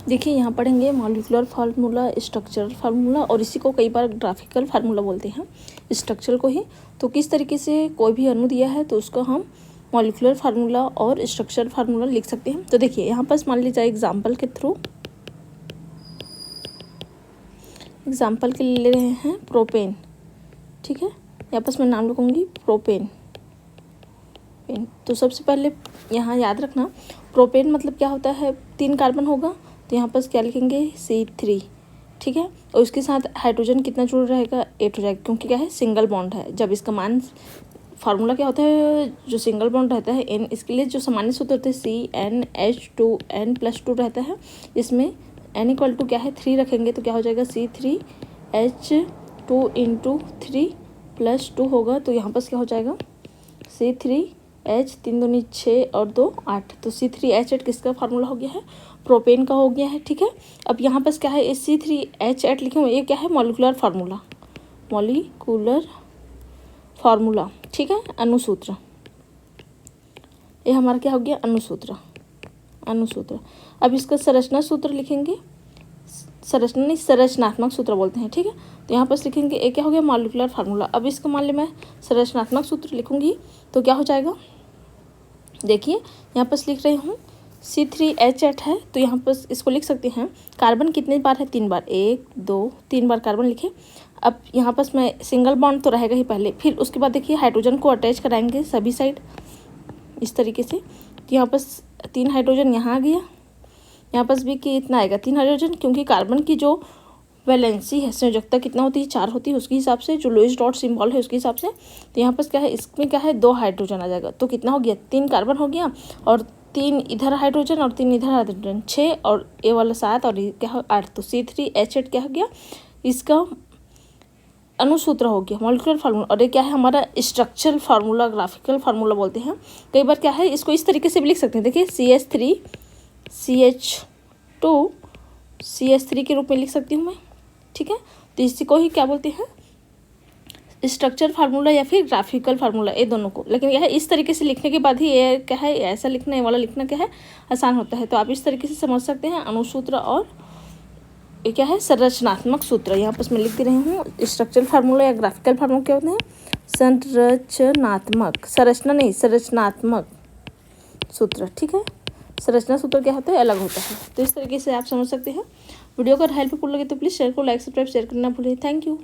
देखिए यहाँ पढ़ेंगे मॉलिक्यूलर फार्मूला, स्ट्रक्चरल फार्मूला, और इसी को कई बार ग्राफिकल फार्मूला बोलते हैं, स्ट्रक्चर को ही। तो किस तरीके से कोई भी अणु दिया है तो उसको हम मॉलिक्यूलर फार्मूला और स्ट्रक्चरल फार्मूला लिख सकते हैं। तो देखिए यहाँ पर मान लीजिए एग्जाम्पल के थ्रू, एग्जाम्पल के लिए ले रहे हैं प्रोपेन, ठीक है। यहाँ पर मैं नाम लिखूँगी प्रोपेन। तो सबसे पहले यहाँ याद रखना, प्रोपेन मतलब क्या होता है, 3 कार्बन होगा, तो यहाँ पर क्या लिखेंगे C3, ठीक है। और उसके साथ हाइड्रोजन कितना जुड़ रहेगा, 8 हो जाएगा, क्योंकि क्या है सिंगल बॉन्ड है। जब इसका मान फार्मूला क्या होता है, जो सिंगल बॉन्ड रहता है N, इसके लिए जो सामान्य सूत्र होते हैं CnH2 N+2 रहता है। इसमें N = क्या है 3 रखेंगे, तो क्या हो जाएगा C3H2 × 3 + 2 होगा। तो यहाँ पर क्या हो जाएगा C3H, 3 दूनी 6 और 2 8। तो C3H8 किसका फार्मूला हो गया है, प्रोपेन का हो गया है, ठीक है। अब यहाँ पर क्या है C3H8 लिखे हुए, ये क्या है मॉलिक्यूलर फार्मूला, मॉलिक्यूलर फार्मूला, ठीक है, अणुसूत्र। ये हमारा क्या हो गया अणुसूत्र, अणुसूत्र। अब इसका संरचना सूत्र लिखेंगे, संरचना नहीं संरचनात्मक सूत्र बोलते हैं, ठीक है। तो यहाँ पर लिखेंगे ये क्या हो गया मॉलिक्यूलर फार्मूला। अब इसका मान ली मैं संरचनात्मक सूत्र लिखूंगी तो क्या हो जाएगा, देखिए यहाँ पर लिख रही हूँ C3H8 है, तो यहाँ पर इसको लिख सकते हैं, कार्बन कितने बार है 3 बार, 1 2 3 बार कार्बन लिखे। अब यहाँ पर मैं सिंगल बॉन्ड तो रहेगा ही पहले, फिर उसके बाद देखिए हाइड्रोजन को अटैच कराएंगे सभी साइड इस तरीके से। तो यहाँ पर 3 हाइड्रोजन यहाँ आ गया, यहाँ पर भी कि इतना आएगा 3 हाइड्रोजन, क्योंकि कार्बन की जो वैलेंसी है, संयोजकता कितना होती है 4 होती है, उसके हिसाब से जो लोइस डॉट सिंबल है उसके हिसाब से। तो यहाँ पर क्या है इसमें क्या है 2 हाइड्रोजन आ जाएगा, तो कितना हो गया 3 कार्बन हो गया, और 3 इधर हाइड्रोजन और 3 इधर हाइड्रोजन, 6 और ये वाला 7 और ये क्या हो 8। तो C3H8 क्या हो गया, इसका अणुसूत्र हो गया मॉलिक्यूलर फार्मूला। और ये क्या है हमारा स्ट्रक्चरल फार्मूला, ग्राफिकल फार्मूला बोलते हैं। कई बार क्या है इसको इस तरीके से भी लिख सकते हैं, देखिए CH3 CH2 CH3 के रूप में लिख सकती हूँ मैं, ठीक है। तो इसी को ही क्या बोलते हैं स्ट्रक्चर फार्मूला या फिर ग्राफिकल फार्मूला, ये दोनों को। लेकिन यह है इस तरीके से लिखने के बाद ही ये क्या है ऐसा लिखना, ये वाला लिखना क्या है आसान होता है। तो आप इस तरीके से समझ सकते हैं अणुसूत्र और ये क्या है संरचनात्मक सूत्र। यहाँ पर मैं लिख दे रही हूँ स्ट्रक्चरल फार्मूला या ग्राफिकल फार्मूला क्या होते हैं, संरचनात्मक, संरचना नहीं संरचनात्मक सूत्र, ठीक है। संरचना सूत्र क्या होता है अलग होता है। तो इस तरीके से आप समझ सकते हैं। वीडियो अगर हेल्पफुल लगे तो प्लीज़ शेयर को लाइक सब्सक्राइब शेयर करना भूलिए। Thank you.